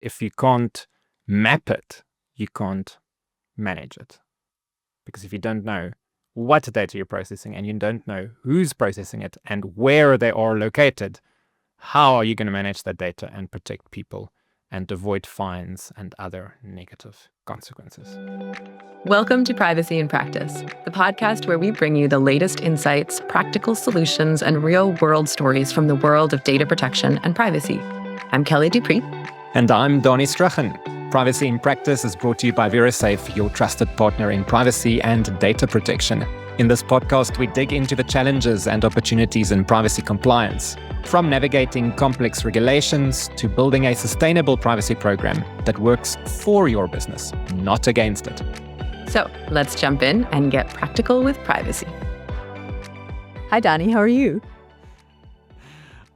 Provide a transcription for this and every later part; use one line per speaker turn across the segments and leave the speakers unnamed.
if you can't map it, you can't manage it. Because if you don't know what data you're processing and you don't know who's processing it and where they are located, how are you going to manage that data and protect people and avoid fines and other negative consequences?
Welcome to Privacy in Practice, the podcast where we bring you the latest insights, practical solutions, and real-world stories from the world of data protection and privacy. I'm Kellie Dupree.
And I'm Danie. Privacy in Practice is brought to you by VeriSafe, your trusted partner in privacy and data protection. In this podcast, we dig into the challenges and opportunities in privacy compliance, from navigating complex regulations to building a sustainable privacy program that works for your business, not against it.
So let's jump in and get practical with privacy. Hi, Danie. How are you?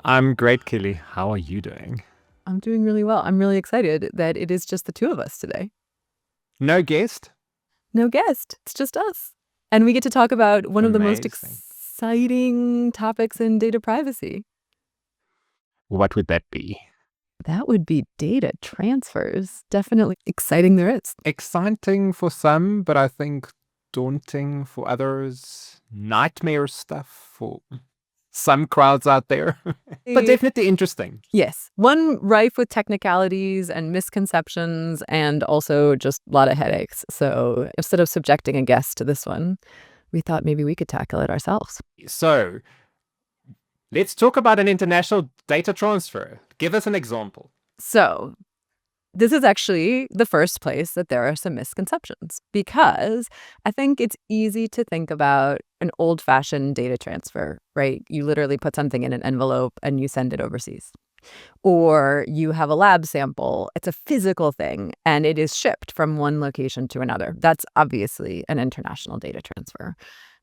I'm great, Kellie. How are you doing?
I'm doing really well. I'm really excited that it is just the two of us today.
No guest?
No guest. It's just us. And we get to talk about one of the most
Amazing.
exciting topics in data privacy.
What would that be?
That would be data transfers. Definitely exciting there is.
Exciting for some, but I think daunting for others. Nightmare stuff for some crowds out there. But definitely interesting.
Yes. One rife with technicalities and misconceptions and also just a lot of headaches. So instead of subjecting a guest to this one, we thought maybe we could tackle it ourselves.
So let's talk about an international data transfer. Give us an example.
So this is actually the first place that there are some misconceptions, because I think it's easy to think about an old-fashioned data transfer, right? You literally put something in an envelope and you send it overseas. Or you have a lab sample, it's a physical thing, and it is shipped from one location to another. That's obviously an international data transfer.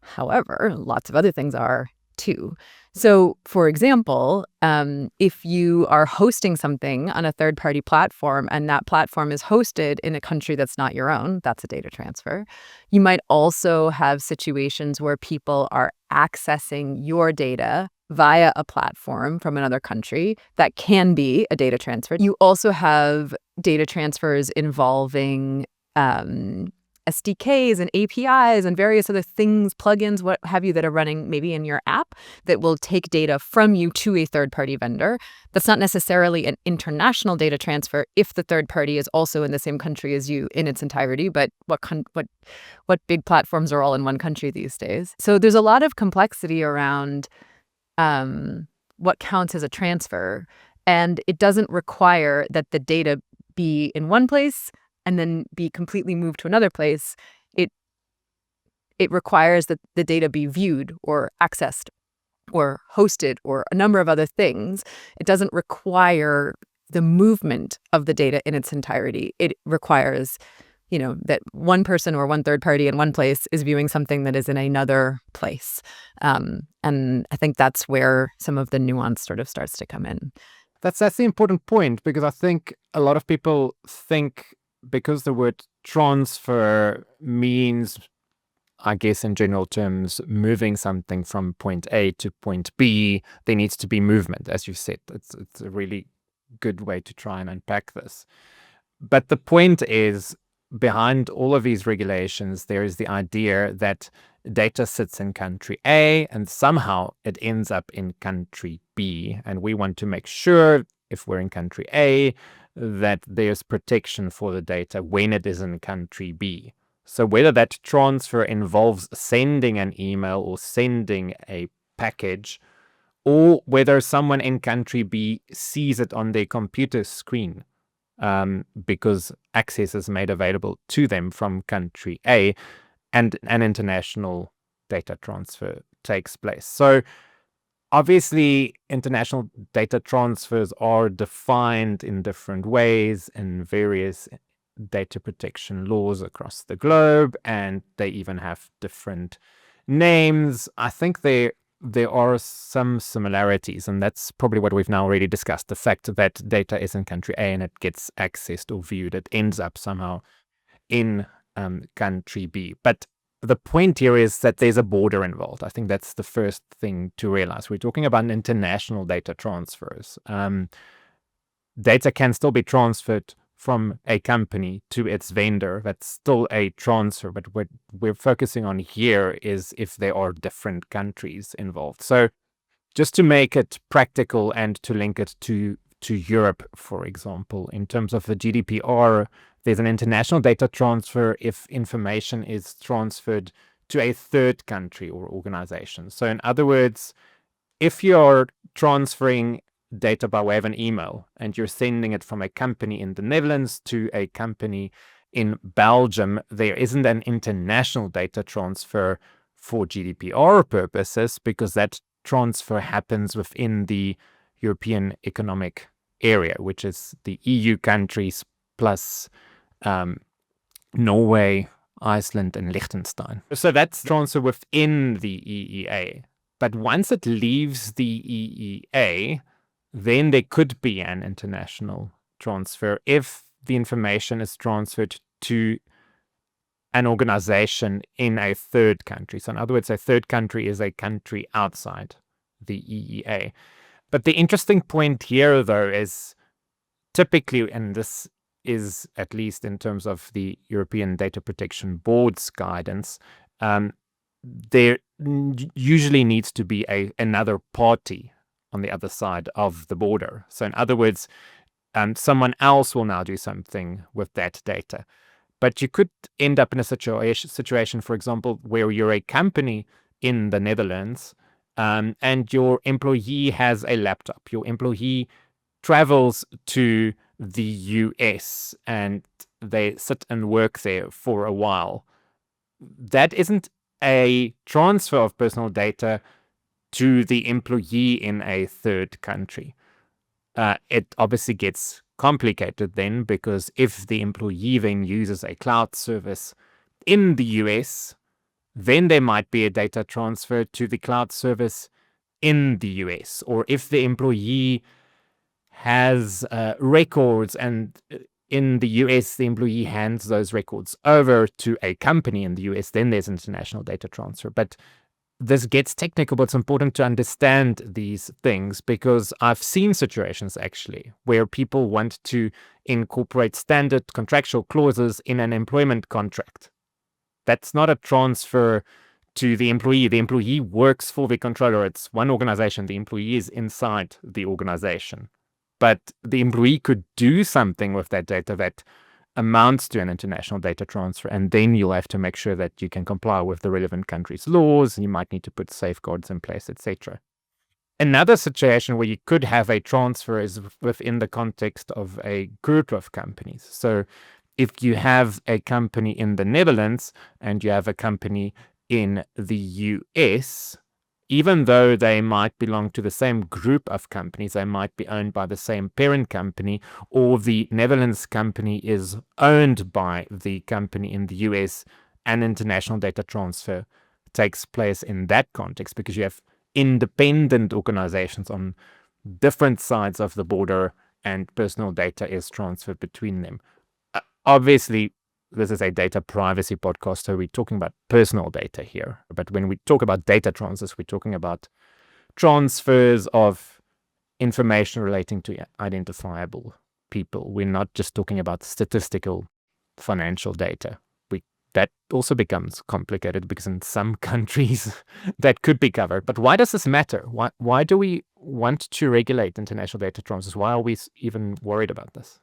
However, lots of other things are too. So, for example, if you are hosting something on a third-party platform and that platform is hosted in a country that's not your own, that's a data transfer. You might also have situations where people are accessing your data via a platform from another country. That can be a data transfer. You also have data transfers involving SDKs and APIs and various other things, plugins, what have you, that are running maybe in your app that will take data from you to a third-party vendor. That's not necessarily an international data transfer if the third party is also in the same country as you in its entirety, but what big platforms are all in one country these days? So there's a lot of complexity around what counts as a transfer, and it doesn't require that the data be in one place and then be completely moved to another place. It requires that the data be viewed or accessed or hosted or a number of other things. It doesn't require the movement of the data in its entirety. It requires, that one person or one third party in one place is viewing something that is in another place. And I think that's where some of the nuance sort of starts to come in.
That's the important point, because I think a lot of people think, because the word transfer means, I guess in general terms, moving something from point A to point B, there needs to be movement, as you said. It's a really good way to try and unpack this. But the point is, behind all of these regulations, there is the idea that data sits in country A and somehow it ends up in country B. And we want to make sure, if we're in country A, that there's protection for the data when it is in country B. So whether that transfer involves sending an email or sending a package, or whether someone in country B sees it on their computer screen because access is made available to them from country A, and an international data transfer takes place. So obviously, international data transfers are defined in different ways in various data protection laws across the globe, and they even have different names. I think there are some similarities, and that's probably what we've now already discussed. The fact that data is in country A and it gets accessed or viewed, it ends up somehow in country B. But the point here is that there's a border involved. I think that's the first thing to realize. We're talking about international data transfers. data can still be transferred from a company to its vendor. That's still a transfer. But what we're focusing on here is if there are different countries involved. So just to make it practical and to link it to Europe, for example, in terms of the GDPR, there's an international data transfer if information is transferred to a third country or organization. So in other words, if you're transferring data by way of an email and you're sending it from a company in the Netherlands to a company in Belgium, there isn't an international data transfer for GDPR purposes because that transfer happens within the European Economic Area, which is the EU countries plus Norway, Iceland, and Liechtenstein. So that's transfer within the EEA. But once it leaves the EEA, then there could be an international transfer if the information is transferred to an organization in a third country. So in other words, a third country is a country outside the EEA. But the interesting point here, though, is typically, and this is at least in terms of the European Data Protection Board's guidance, there usually needs to be another party on the other side of the border. So in other words, someone else will now do something with that data. But you could end up in a situation, for example, where you're a company in the Netherlands and your employee has a laptop. Your employee travels to the US and they sit and work there for a while. That isn't a transfer of personal data to the employee in a third country. It obviously gets complicated then, because if the employee then uses a cloud service in the US, then there might be a data transfer to the cloud service in the US. Or if the employee has records and in the US, the employee hands those records over to a company in the US, then there's international data transfer. But this gets technical, but it's important to understand these things because I've seen situations actually where people want to incorporate standard contractual clauses in an employment contract. That's not a transfer to the employee. The employee works for the controller. It's one organization. The employee is inside the organization. But the employee could do something with that data that amounts to an international data transfer, and then you'll have to make sure that you can comply with the relevant country's laws. You might need to put safeguards in place, etc. Another situation where you could have a transfer is within the context of a group of companies. So if you have a company in the Netherlands and you have a company in the US, even though they might belong to the same group of companies, they might be owned by the same parent company, or the Netherlands company is owned by the company in the US, an international data transfer takes place in that context because you have independent organizations on different sides of the border and personal data is transferred between them. Obviously, this is a data privacy podcast, so we're talking about personal data here. But when we talk about data transfers, we're talking about transfers of information relating to identifiable people. We're not just talking about statistical financial data. That also becomes complicated because in some countries that could be covered. But why does this matter? Why do we want to regulate international data transfers? Why are we even worried about this?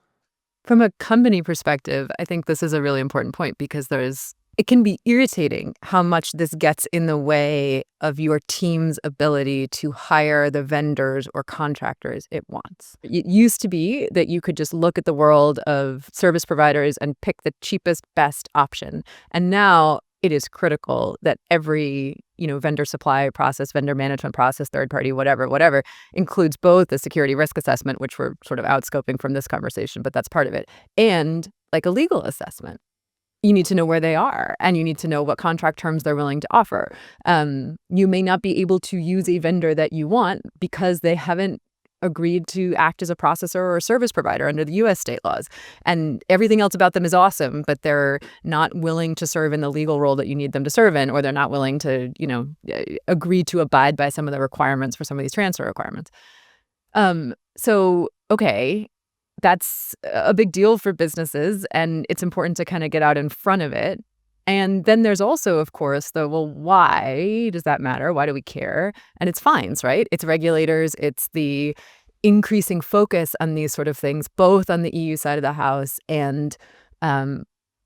From a company perspective, I think this is a really important point because it can be irritating how much this gets in the way of your team's ability to hire the vendors or contractors it wants. It used to be that you could just look at the world of service providers and pick the cheapest, best option. And now it is critical that every, vendor supply process, vendor management process, third party, whatever, includes both a security risk assessment, which we're sort of outscoping from this conversation, but that's part of it, and like a legal assessment. You need to know where they are, and you need to know what contract terms they're willing to offer. You may not be able to use a vendor that you want because they haven't agreed to act as a processor or a service provider under the U.S. state laws. And everything else about them is awesome, but they're not willing to serve in the legal role that you need them to serve in, or they're not willing to, agree to abide by some of the requirements for some of these transfer requirements. Okay, that's a big deal for businesses, and it's important to kind of get out in front of it. And then there's also, of course, well, why does that matter? Why do we care? And it's fines, right? It's regulators. It's the increasing focus on these sort of things, both on the EU side of the house and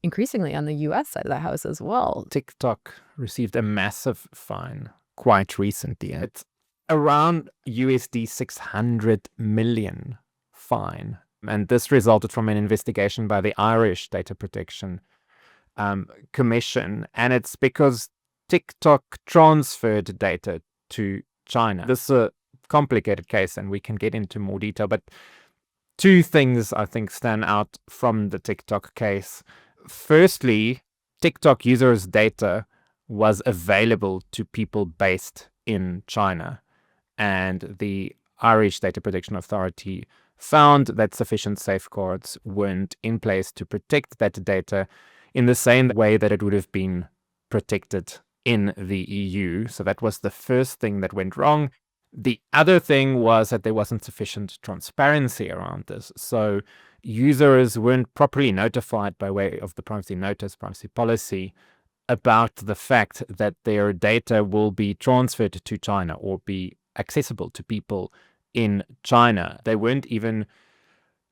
increasingly on the US side of the house as well.
TikTok received a massive fine quite recently. It's around USD 600 million fine. And this resulted from an investigation by the Irish Data Protection Commission. And it's because TikTok transferred data to China. This is a complicated case, and we can get into more detail. But two things I think stand out from the TikTok case. Firstly, TikTok users' data was available to people based in China. And the Irish Data Protection Authority found that sufficient safeguards weren't in place to protect that data in the same way that it would have been protected in the EU. So that was the first thing that went wrong. The other thing was that there wasn't sufficient transparency around this. So users weren't properly notified by way of the privacy notice, privacy policy, about the fact that their data will be transferred to China or be accessible to people in China. They weren't even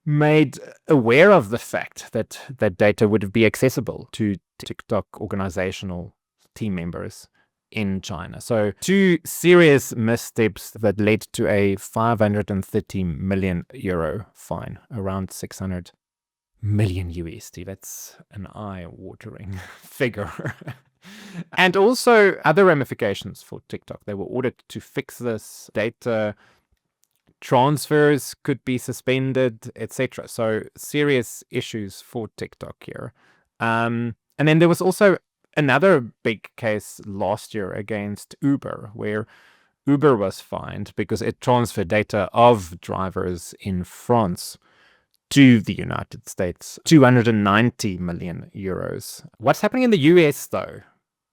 made aware of the fact that that data would be accessible to TikTok organizational team members in China. So two serious missteps that led to a 530 million euro fine, around 600 million USD. That's an eye-watering figure. And also other ramifications for TikTok. They were ordered to fix this. Data transfers could be suspended, etc. So serious issues for TikTok here. And then there was also another big case last year against Uber, where Uber was fined because it transferred data of drivers in France to the United States, 290 million euros. What's happening in the US, though?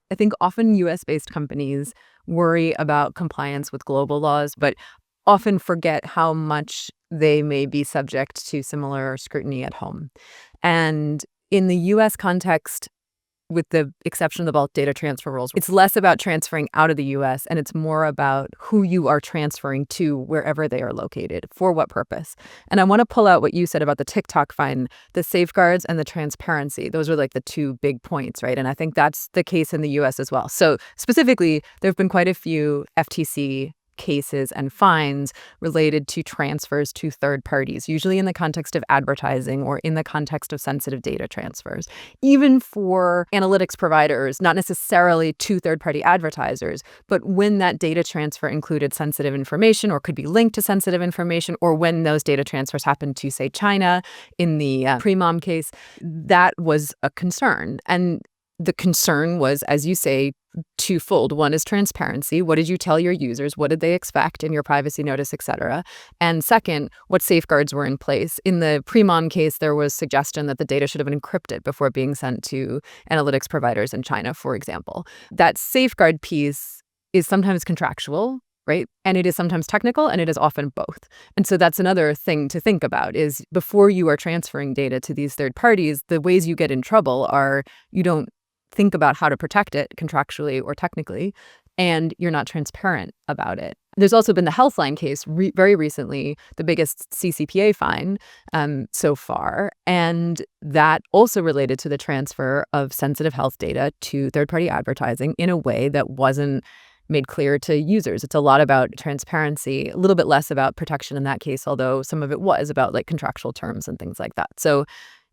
I think often US-based companies worry about compliance with global laws, but often forget how much they may be subject to similar scrutiny at home. And in the US context, with the exception of the bulk data transfer rules, it's less about transferring out of the US and it's more about who you are transferring to wherever they are located, for what purpose. And I want to pull out what you said about the TikTok fine, the safeguards and the transparency. Those are like the two big points, right? And I think that's the case in the US as well. So specifically, there have been quite a few FTC cases and fines related to transfers to third parties, usually in the context of advertising or in the context of sensitive data transfers. Even for analytics providers, not necessarily to third-party advertisers, but when that data transfer included sensitive information or could be linked to sensitive information, or when those data transfers happened to, say, China in the Premom case, that was a concern. And the concern was, as you say, twofold. One is transparency. What did you tell your users? What did they expect in your privacy notice, et cetera? And second, what safeguards were in place? In the Premom case, there was suggestion that the data should have been encrypted before being sent to analytics providers in China, for example. That safeguard piece is sometimes contractual, right? And it is sometimes technical, and it is often both. And so that's another thing to think about is before you are transferring data to these third parties, the ways you get in trouble are you don't think about how to protect it contractually or technically, and you're not transparent about it. There's also been the Healthline case very recently, the biggest CCPA fine so far, and that also related to the transfer of sensitive health data to third-party advertising in a way that wasn't made clear to users. It's a lot about transparency, a little bit less about protection in that case, although some of it was about like contractual terms and things like that. So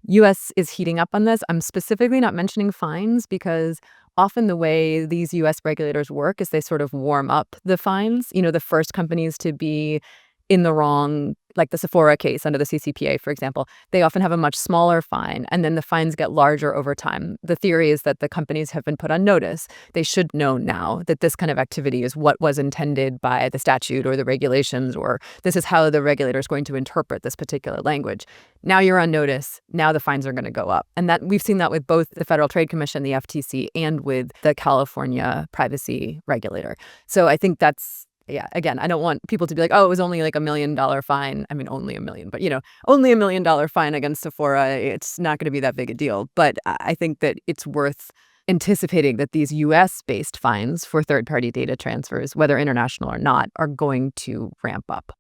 US is heating up on this. I'm specifically not mentioning fines because often the way these US regulators work is they sort of warm up the fines. You know, the first companies to be in the wrong, like the Sephora case under the CCPA, for example, they often have a much smaller fine, and then the fines get larger over time. The theory is that the companies have been put on notice. They should know now that this kind of activity is what was intended by the statute or the regulations, or this is how the regulator is going to interpret this particular language. Now you're on notice. Now the fines are going to go up. And that we've seen that with both the Federal Trade Commission, the FTC, and with the California privacy regulator. So I think that's Yeah, again, I don't want people to be like, oh, it was only like $1 million fine. I mean, only 1 million, but only $1 million fine against Sephora. It's not going to be that big a deal. But I think that it's worth anticipating that these US-based fines for third-party data transfers, whether international or not, are going to ramp up.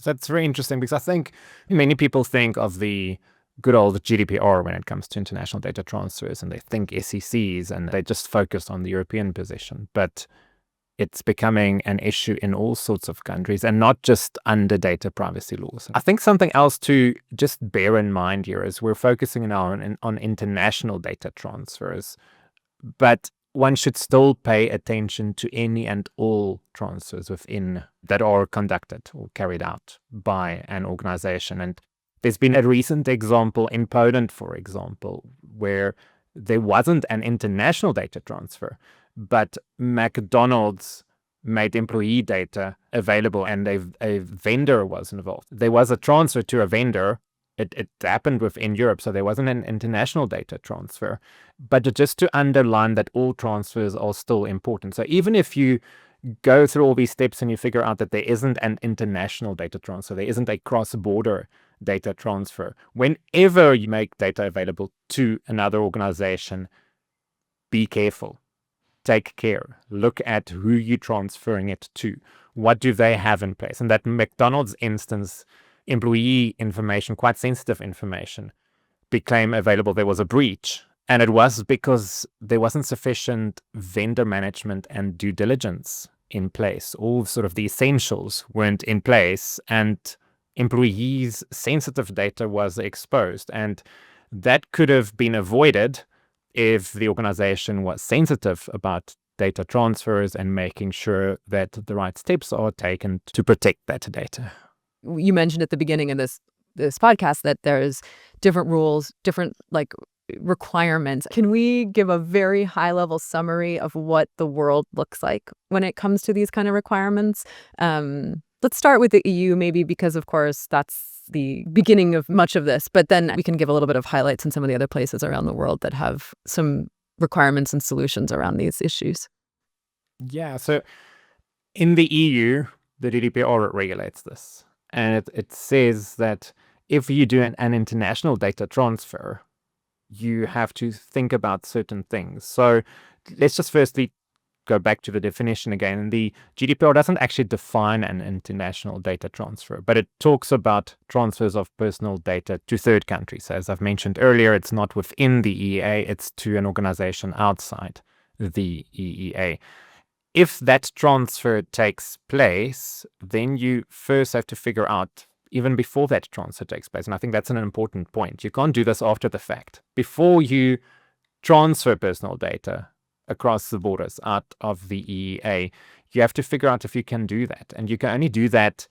That's very interesting because I think many people think of the good old GDPR when it comes to international data transfers, and they think SCCs, and they just focus on the European position. But it's becoming an issue in all sorts of countries and not just under data privacy laws. I think something else to just bear in mind here is we're focusing now on international data transfers, but one should still pay attention to any and all transfers within that are conducted or carried out by an organization. And there's been a recent example in Poland, for example, where there wasn't an international data transfer, but McDonald's made employee data available and a vendor was involved. There was a transfer to a vendor. It happened within Europe, so there wasn't an international data transfer. But just to underline that all transfers are still important. So even if you go through all these steps and you figure out that there isn't an international data transfer, there isn't a cross-border data transfer, whenever you make data available to another organization, be careful. Take care. Look at who you're transferring it to. What do they have in place? And that McDonald's instance, employee information, quite sensitive information, became available. There was a breach. And it was because there wasn't sufficient vendor management and due diligence in place. All sort of the essentials weren't in place, and employees' sensitive data was exposed. And that could have been avoided if the organization was sensitive about data transfers and making sure that the right steps are taken to protect that data.
You mentioned at the beginning of this podcast that there's different rules, different requirements. Can we give a very high-level summary of what the world looks like when it comes to these kind of requirements? Let's start with the EU, maybe, because, of course, that's the beginning of much of this. But then we can give a little bit of highlights in some of the other places around the world that have some requirements and solutions around these issues.
Yeah, so in the EU, the GDPR regulates this. And it says that if you do an international data transfer, you have to think about certain things. So let's just firstly go back to the definition again. The GDPR doesn't actually define an international data transfer, but it talks about transfers of personal data to third countries. As I've mentioned earlier, it's not within the EEA, it's to an organization outside the EEA. If that transfer takes place, then you first have to figure out, even before that transfer takes place, and I think that's an important point, you can't do this after the fact. Before you transfer personal data across the borders out of the EEA, you have to figure out if you can do that, and you can only do that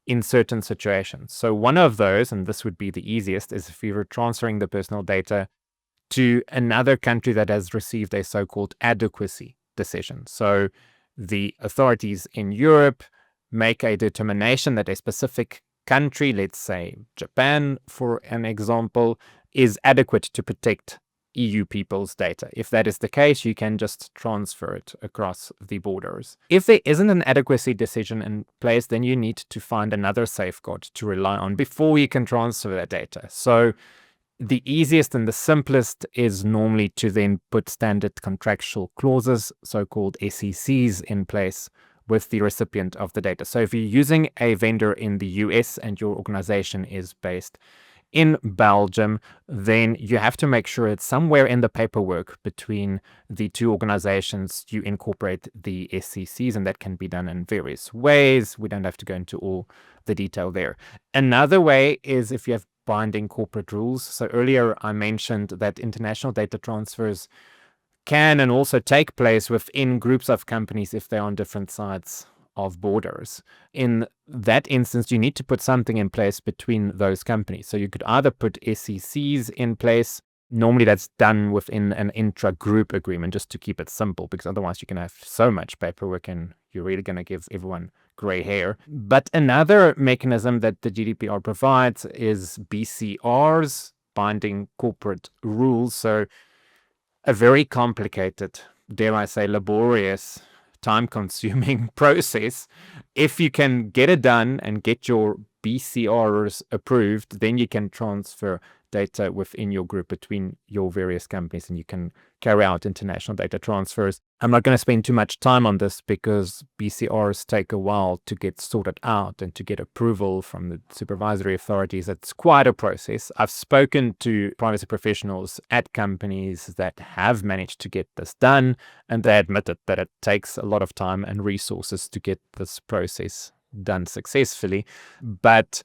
in certain situations. So one of those, and this would be the easiest, is if you were transferring the personal data to another country that has received a so-called adequacy decision. So the authorities in Europe make a determination that a specific country, let's say Japan, for an example, is adequate to protect EU people's data. If that is the case, you can just transfer it across the borders. If there isn't an adequacy decision in place, then you need to find another safeguard to rely on before you can transfer that data. So the easiest and the simplest is normally to then put standard contractual clauses, so-called SCCs, in place with the recipient of the data. So if you're using a vendor in the US and your organization is based in Belgium, then you have to make sure it's somewhere in the paperwork between the two organizations you incorporate the SCCs, and that can be done in various ways. We don't have to go into all the detail there. Another way is if you have binding corporate rules. So earlier I mentioned that international data transfers can and also take place within groups of companies if they're on different sides of borders. In that instance, you need to put something in place between those companies. So you could either put SCCs in place. Normally that's done within an intra-group agreement, just to keep it simple, because otherwise you can have so much paperwork and you're really going to give everyone gray hair. But another mechanism that the GDPR provides is BCRs, binding corporate rules. So a very complicated, dare I say, laborious time-consuming process. If you can get it done and get your BCRs approved, then you can transfer data within your group between your various companies, and you can carry out international data transfers. I'm not going to spend too much time on this because BCRs take a while to get sorted out and to get approval from the supervisory authorities. It's quite a process. I've spoken to privacy professionals at companies that have managed to get this done, and they admitted that it takes a lot of time and resources to get this process done successfully. But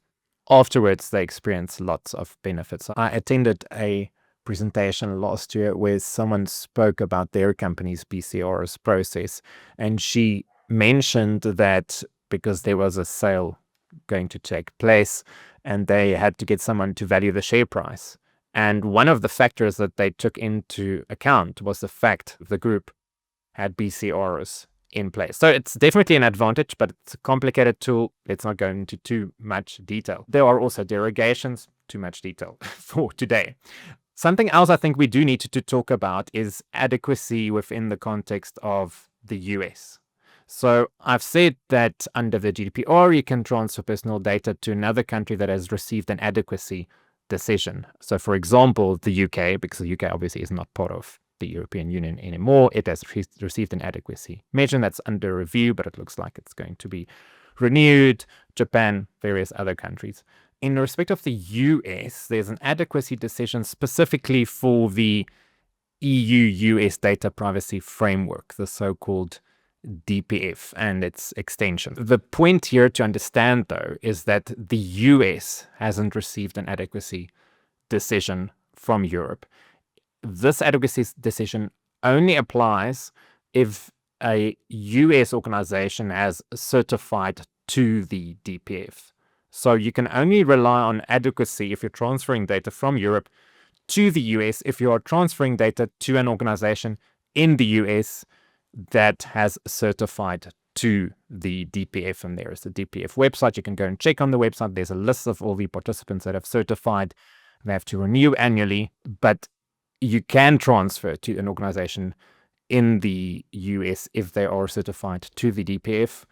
afterwards, they experience lots of benefits. I attended a presentation last year where someone spoke about their company's BCRs process, and she mentioned that because there was a sale going to take place and they had to get someone to value the share price. And one of the factors that they took into account was the fact the group had BCRs in place. So it's definitely an advantage, but it's a complicated tool. Let's not go into too much detail. There are also derogations, too much detail for today. Something else I think we do need to talk about is adequacy within the context of the US. So I've said that under the GDPR, you can transfer personal data to another country that has received an adequacy decision. So for example, the UK, because the UK obviously is not part of the European Union anymore, it has received an adequacy measure that's under review, but it looks like it's going to be renewed. Japan, various other countries. In respect of the US, there's an adequacy decision specifically for the EU-U.S. data privacy framework, the so-called DPF and its extension. The point here to understand, though, is that the US hasn't received an adequacy decision from Europe. This adequacy decision only applies if a US organization has certified to the DPF. So you can only rely on adequacy if you're transferring data from Europe to the US, if you are transferring data to an organization in the US that has certified to the DPF. And there is the DPF website. You can go and check on the website. There's a list of all the participants that have certified. They have to renew annually, but you can transfer to an organization in the US if they are certified to the DPF.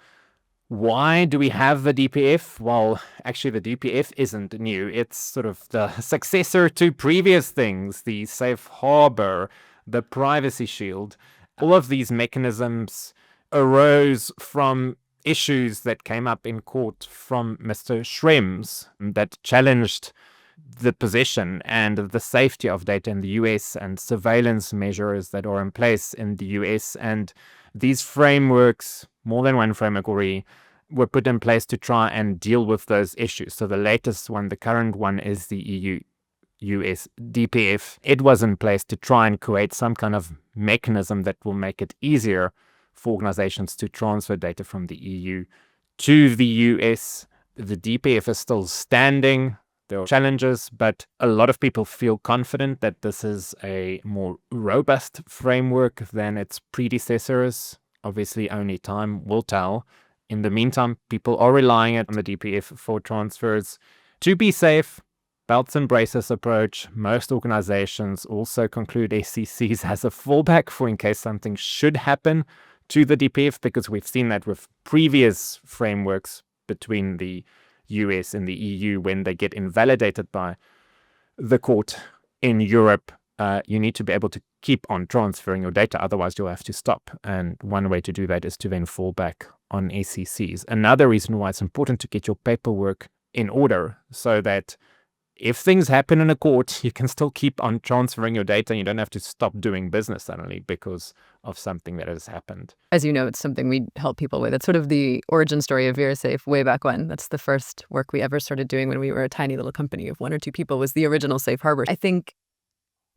Why do we have the DPF? Well, actually, the DPF isn't new. It's sort of the successor to previous things, the safe harbor, the privacy shield. All of these mechanisms arose from issues that came up in court from Mr. Schrems that challenged the position and the safety of data in the US and surveillance measures that are in place in the US. And these frameworks, more than one framework already, were put in place to try and deal with those issues. So the latest one, the current one, is the EU-U.S. DPF. It was in place to try and create some kind of mechanism that will make it easier for organizations to transfer data from the EU to the US. The DPF is still standing. There are challenges, but a lot of people feel confident that this is a more robust framework than its predecessors. Obviously, only time will tell. In the meantime, people are relying on the DPF for transfers to be safe. Belts and braces approach. Most organizations also conclude SCCs as a fallback for in case something should happen to the DPF, because we've seen that with previous frameworks between the US and the EU when they get invalidated by the court in Europe. You need to be able to keep on transferring your data, otherwise you'll have to stop. And one way to do that is to then fall back on SCCs. Another reason why it's important to get your paperwork in order so that if things happen in a court, you can still keep on transferring your data and you don't have to stop doing business suddenly because of something that has happened.
As you know, it's something we help people with. It's sort of the origin story of VeriSafe way back when. That's the first work we ever started doing when we were a tiny little company of 1 or 2 people, was the original safe harbor. I think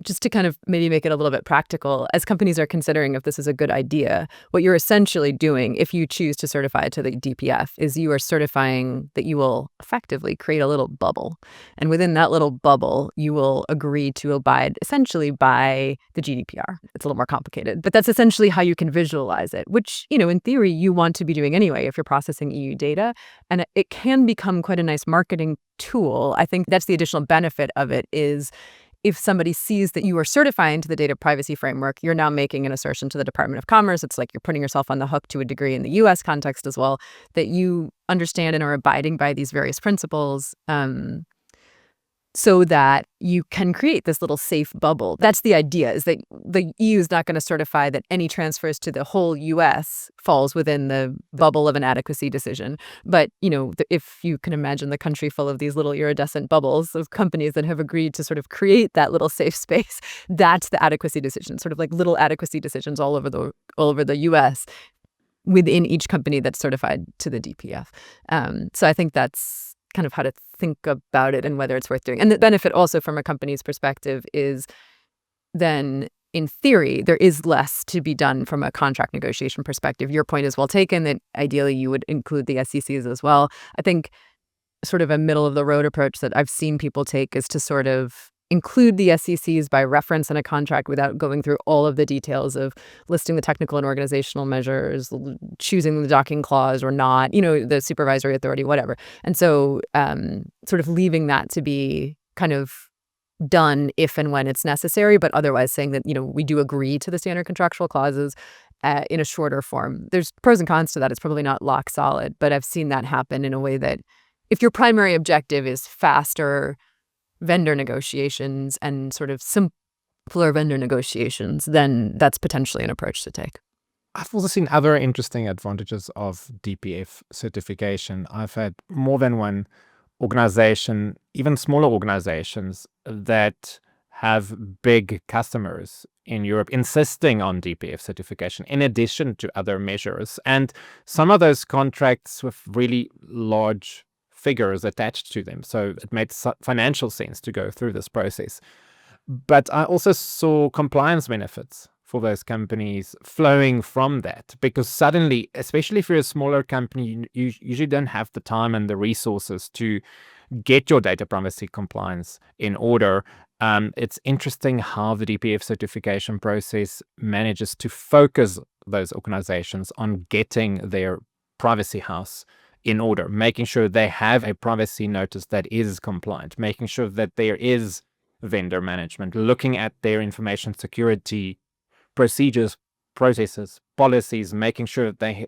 just to kind of maybe make it a little bit practical, as companies are considering if this is a good idea, what you're essentially doing if you choose to certify to the DPF is you are certifying that you will effectively create a little bubble. And within that little bubble, you will agree to abide essentially by the GDPR. It's a little more complicated, but that's essentially how you can visualize it, which, you know, in theory, you want to be doing anyway if you're processing EU data. And it can become quite a nice marketing tool. I think that's the additional benefit of it is if somebody sees that you are certifying to the data privacy framework, you're now making an assertion to the Department of Commerce. It's like you're putting yourself on the hook to a degree in the U.S. context as well, that you understand and are abiding by these various principles, so that you can create this little safe bubble. That's the idea, is that the EU is not going to certify that any transfers to the whole US falls within the bubble of an adequacy decision. But, if you can imagine the country full of these little iridescent bubbles of companies that have agreed to sort of create that little safe space, that's the adequacy decision, sort of like little adequacy decisions all over the US within each company that's certified to the DPF. So I think that's kind of how to think about it and whether it's worth doing. And the benefit also from a company's perspective is then, in theory, there is less to be done from a contract negotiation perspective. Your point is well taken that ideally you would include the SCCs as well. I think sort of a middle of the road approach that I've seen people take is to sort of include the SCCs by reference in a contract without going through all of the details of listing the technical and organizational measures, choosing the docking clause or not, the supervisory authority, whatever. And so sort of leaving that to be kind of done if and when it's necessary, but otherwise saying that, we do agree to the standard contractual clauses in a shorter form. There's pros and cons to that. It's probably not lock solid, but I've seen that happen in a way that if your primary objective is faster vendor negotiations and sort of simpler vendor negotiations, then that's potentially an approach to take.
I've also seen other interesting advantages of DPF certification. I've had more than one organization, even smaller organizations that have big customers in Europe insisting on DPF certification in addition to other measures. And some of those contracts with really large figures attached to them. So it made financial sense to go through this process. But I also saw compliance benefits for those companies flowing from that, because suddenly, especially if you're a smaller company, you usually don't have the time and the resources to get your data privacy compliance in order. It's interesting how the DPF certification process manages to focus those organizations on getting their privacy house in order, making sure they have a privacy notice that is compliant, making sure that there is vendor management, looking at their information security procedures, processes, policies, making sure they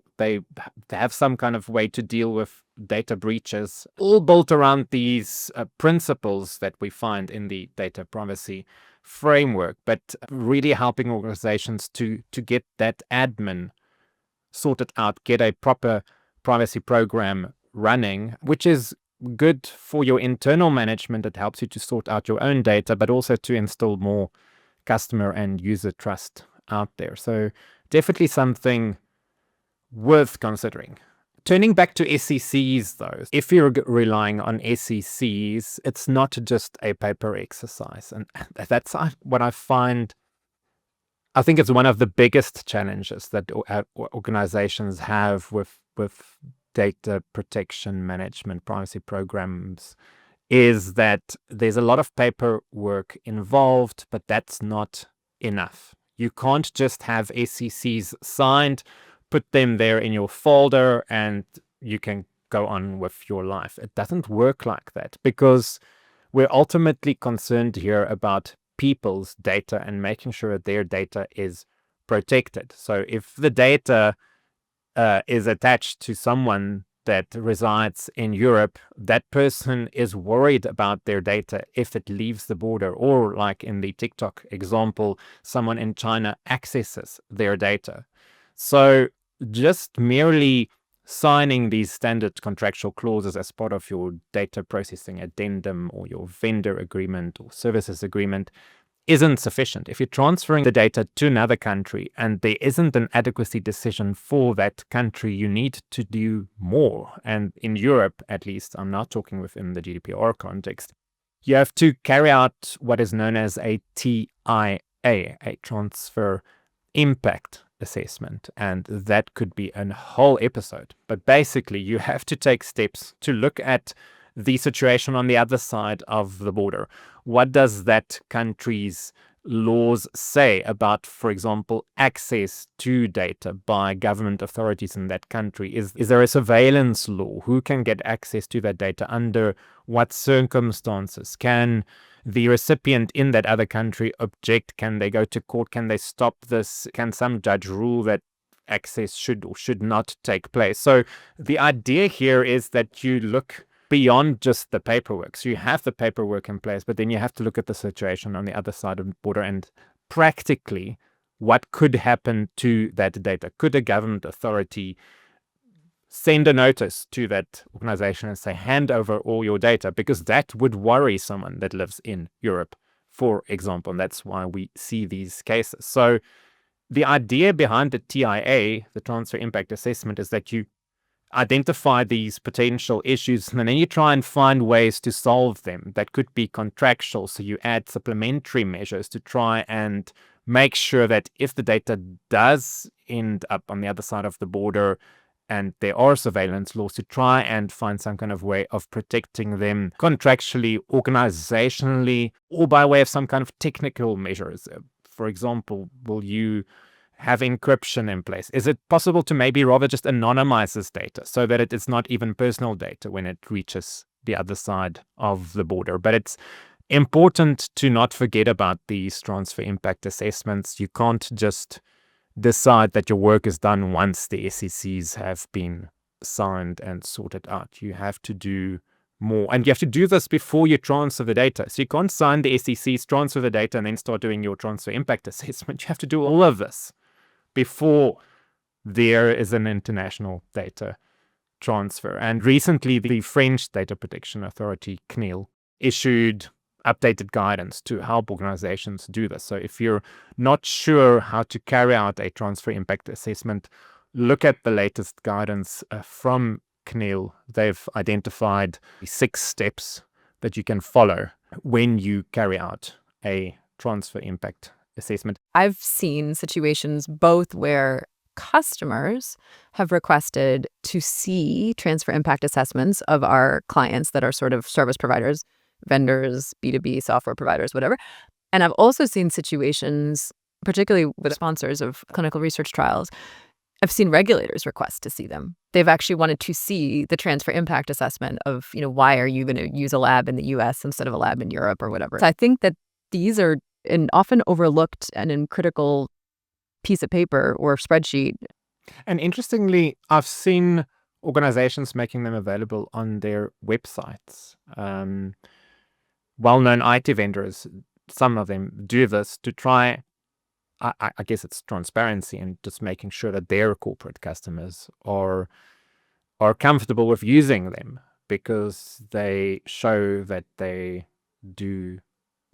have some kind of way to deal with data breaches, all built around these principles that we find in the data privacy framework, but really helping organizations to get that admin sorted out, get a proper privacy program running, which is good for your internal management. It helps you to sort out your own data, but also to instill more customer and user trust out there. So definitely something worth considering. Turning back to SCCs though, if you're relying on SCCs, it's not just a paper exercise. And that's what I find. I think it's one of the biggest challenges that organizations have with data protection management, privacy programs, is that there's a lot of paperwork involved, but that's not enough. You can't just have SCCs signed, put them there in your folder, and you can go on with your life. It doesn't work like that, because we're ultimately concerned here about people's data and making sure their data is protected. So if the data is attached to someone that resides in Europe, that person is worried about their data if it leaves the border, or like in the TikTok example, someone in China accesses their data. So just merely signing these standard contractual clauses as part of your data processing addendum or your vendor agreement or services agreement isn't sufficient. If you're transferring the data to another country and there isn't an adequacy decision for that country, you need to do more. And in Europe, at least, I'm not talking within the GDPR context, you have to carry out what is known as a TIA, a transfer impact assessment. And that could be a whole episode. But basically, you have to take steps to look at the situation on the other side of the border. What does that country's laws say about, for example, access to data by government authorities in that country? Is there a surveillance law? Who can get access to that data? Under what circumstances? Can the recipient in that other country object? Can they go to court? Can they stop this? Can some judge rule that access should or should not take place? So the idea here is that you look beyond just the paperwork. So you have the paperwork in place, but then you have to look at the situation on the other side of the border and practically what could happen to that data. Could a government authority send a notice to that organization and say, hand over all your data? Because that would worry someone that lives in Europe, for example. And that's why we see these cases. So the idea behind the TIA, the Transfer Impact Assessment, is that you identify these potential issues and then you try and find ways to solve them. That could be contractual. So you add supplementary measures to try and make sure that if the data does end up on the other side of the border and there are surveillance laws, to try and find some kind of way of protecting them contractually, organizationally, or by way of some kind of technical measures. For example, will you have encryption in place? Is it possible to maybe rather just anonymize this data so that it is not even personal data when it reaches the other side of the border? But it's important to not forget about these transfer impact assessments. You can't just decide that your work is done once the SCCs have been signed and sorted out. You have to do more. And you have to do this before you transfer the data. So you can't sign the SCCs, transfer the data, and then start doing your transfer impact assessment. You have to do all of this before there is an international data transfer. And recently, the French Data Protection Authority, CNIL, issued updated guidance to help organizations do this. So if you're not sure how to carry out a transfer impact assessment, look at the latest guidance from CNIL. They've identified 6 steps that you can follow when you carry out a transfer impact assessment.
I've seen situations both where customers have requested to see transfer impact assessments of our clients that are sort of service providers, vendors, B2B software providers, whatever. And I've also seen situations, particularly with sponsors of clinical research trials, I've seen regulators request to see them. They've actually wanted to see the transfer impact assessment of, why are you going to use a lab in the US instead of a lab in Europe or whatever. So I think that these are an often overlooked and in critical piece of paper or spreadsheet.
And interestingly, I've seen organizations making them available on their websites. Well-known IT vendors, some of them do this to try, I guess it's transparency and just making sure that their corporate customers are comfortable with using them because they show that they do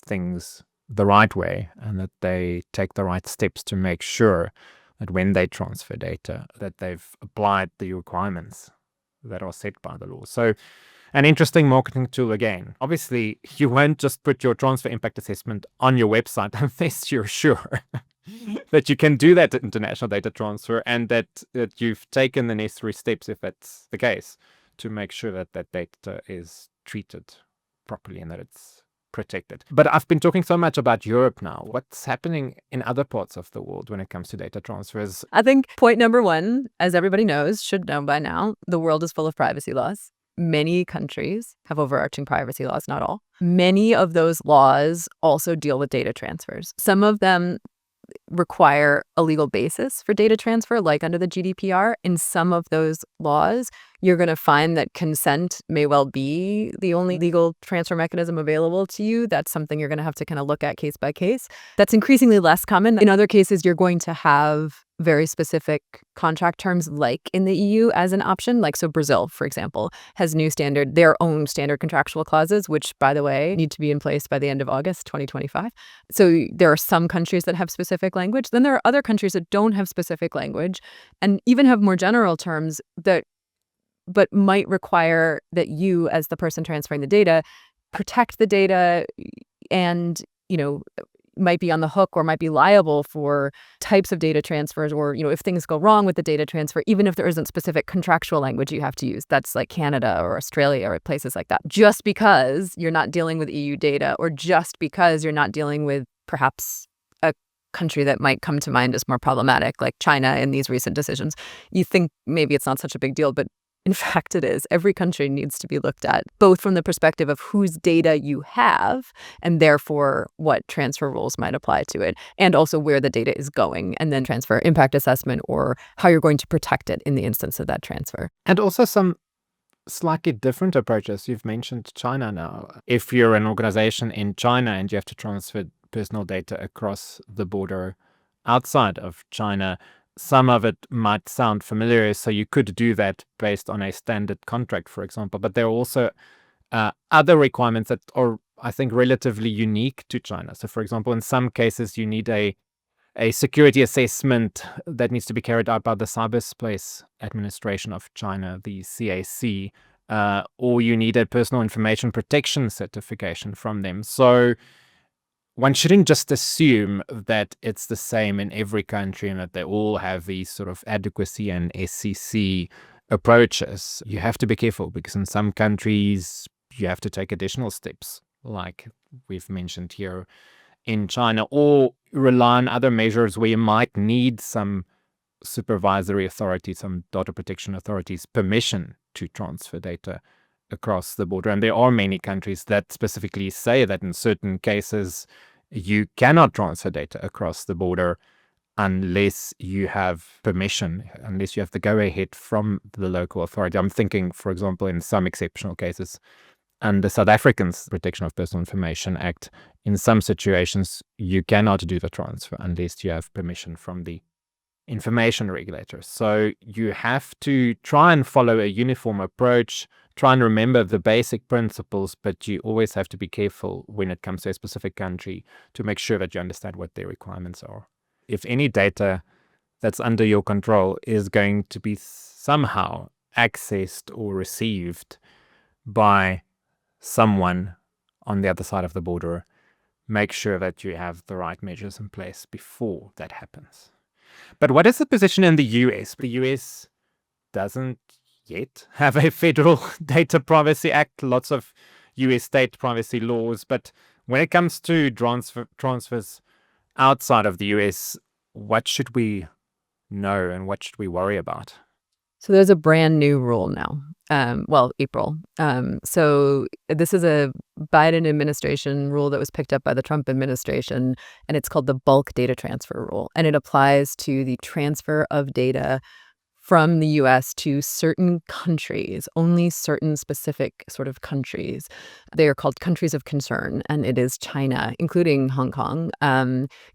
things the right way and that they take the right steps to make sure that when they transfer data, that they've applied the requirements that are set by the law. So an interesting marketing tool again. Obviously, you won't just put your transfer impact assessment on your website unless you're sure that you can do that international data transfer and that you've taken the necessary steps, if that's the case, to make sure that that data is treated properly and that it's protected. But I've been talking so much about Europe now. What's happening in other parts of the world when it comes to data transfers?
I think point number 1, as everybody knows, should know by now, the world is full of privacy laws. Many countries have overarching privacy laws, not all. Many of those laws also deal with data transfers. Some of them require a legal basis for data transfer, like under the GDPR. In some of those laws, you're going to find that consent may well be the only legal transfer mechanism available to you. That's something you're going to have to kind of look at case by case. That's increasingly less common. In other cases, you're going to have very specific contract terms like in the EU as an option. Like, so Brazil, for example, has their own standard contractual clauses, which, by the way, need to be in place by the end of August 2025. So there are some countries that have specific language. Then there are other countries that don't have specific language and even have more general terms but might require that you, as the person transferring the data, protect the data and, might be on the hook or might be liable for types of data transfers or, if things go wrong with the data transfer, even if there isn't specific contractual language you have to use. That's like Canada or Australia or places like that. Just because you're not dealing with EU data or just because you're not dealing with perhaps a country that might come to mind as more problematic, like China in these recent decisions, you think maybe it's not such a big deal, but In fact, it is. Every country needs to be looked at, both from the perspective of whose data you have and therefore what transfer rules might apply to it, and also where the data is going, and then transfer impact assessment or how you're going to protect it in the instance of that transfer.
And also some slightly different approaches. You've mentioned China now. If you're an organization in China and you have to transfer personal data across the border outside of China, some of it might sound familiar, so you could do that based on a standard contract, for example. But there are also other requirements that are, I think, relatively unique to China. So, for example, in some cases, you need a security assessment that needs to be carried out by the Cyberspace Administration of China, the CAC, or you need a personal information protection certification from them. So one shouldn't just assume that it's the same in every country and that they all have these sort of adequacy and SCC approaches. You have to be careful because in some countries you have to take additional steps, like we've mentioned here in China, or rely on other measures where you might need some supervisory authority, some data protection authorities' permission to transfer data across the border. And there are many countries that specifically say that in certain cases you cannot transfer data across the border unless you have permission, unless you have the go-ahead from the local authority. I'm thinking, for example, in some exceptional cases, under South African's Protection of Personal Information Act, in some situations you cannot do the transfer unless you have permission from the information regulator. So you have to try and follow a uniform approach, try and remember the basic principles, but you always have to be careful when it comes to a specific country to make sure that you understand what their requirements are. If any data that's under your control is going to be somehow accessed or received by someone on the other side of the border, make sure that you have the right measures in place before that happens. But what is the position in the US? The US doesn't yet have a federal data privacy act, lots of US state privacy laws. But when it comes to transfers outside of the US, what should we know and what should we worry about?
So there's a brand new rule now. April. So this is a Biden administration rule that was picked up by the Trump administration, and it's called the bulk data transfer rule. And it applies to the transfer of data from the U.S. to certain countries, only certain specific sort of countries. They are called countries of concern, and it is China, including Hong Kong,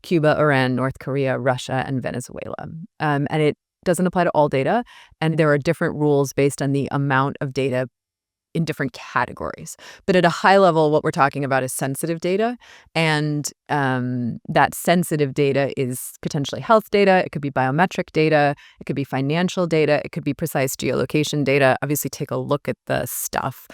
Cuba, Iran, North Korea, Russia, and Venezuela. And it doesn't apply to all data, and there are different rules based on the amount of data in different categories. But at a high level, what we're talking about is sensitive data, and that sensitive data is potentially health data. It could be biometric data. It could be financial data. It could be precise geolocation data. Obviously, take a look at the stuff.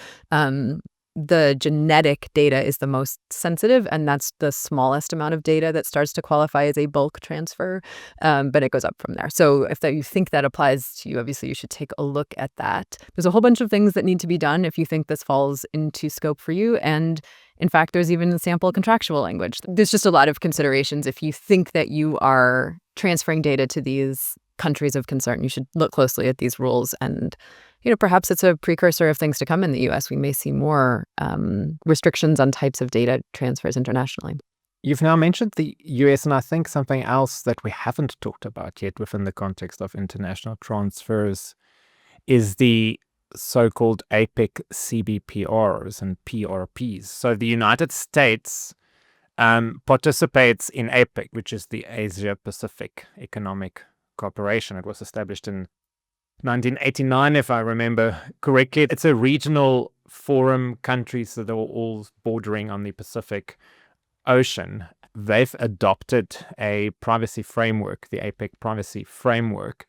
The genetic data is the most sensitive, and that's the smallest amount of data that starts to qualify as a bulk transfer, but it goes up from there. So if you think that applies to you, obviously you should take a look at that. There's a whole bunch of things that need to be done if you think this falls into scope for you, and in fact, there's even sample contractual language. There's just a lot of considerations. If you think that you are transferring data to these countries of concern, you should look closely at these rules, and perhaps it's a precursor of things to come in the U.S. We may see more restrictions on types of data transfers internationally.
You've now mentioned the US, and I think something else that we haven't talked about yet within the context of international transfers is the so-called APEC CBPRs and PRPs. So the United States participates in APEC, which is the Asia-Pacific Economic Cooperation. It was established in 1989, if I remember correctly. It's a regional forum, countries that are all bordering on the Pacific Ocean. They've adopted a privacy framework, the APEC privacy framework.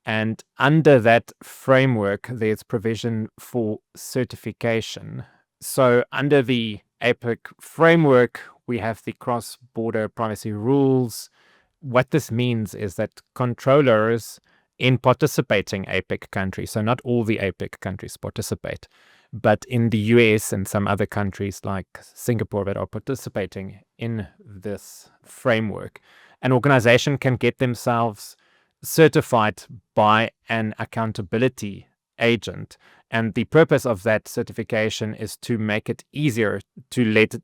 And under that framework, there's provision for certification. So under the APEC framework, we have the cross-border privacy rules. What this means is that controllers in participating APEC countries, so not all the APEC countries participate, but in the US and some other countries like Singapore that are participating in this framework, an organization can get themselves certified by an accountability agent. And the purpose of that certification is to make it easier to let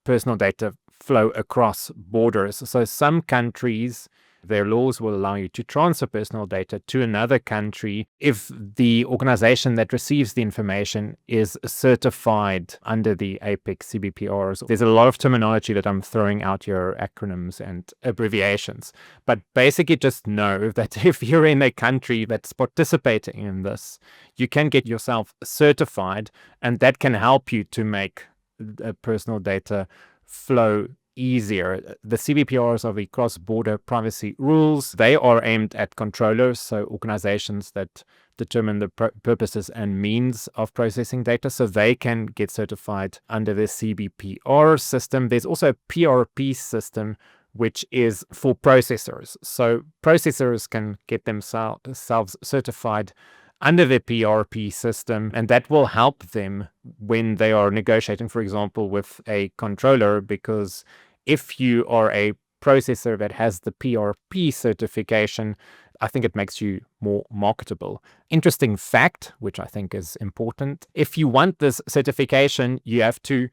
personal data flow across borders. So some countries, their laws will allow you to transfer personal data to another country if the organization that receives the information is certified under the APEC CBPRs. There's a lot of terminology that I'm throwing out here, acronyms and abbreviations. But basically just know that if you're in a country that's participating in this, you can get yourself certified, and that can help you to make personal data flow easier. The CBPRs are the cross-border privacy rules. They are aimed at controllers, so organizations that determine the purposes and means of processing data, so they can get certified under the CBPR system. There's also a PRP system, which is for processors. So processors can get themselves certified under the PRP system, and that will help them when they are negotiating, for example, with a controller, because if you are a processor that has the PRP certification, I think it makes you more marketable. Interesting fact, which I think is important, if you want this certification, you have to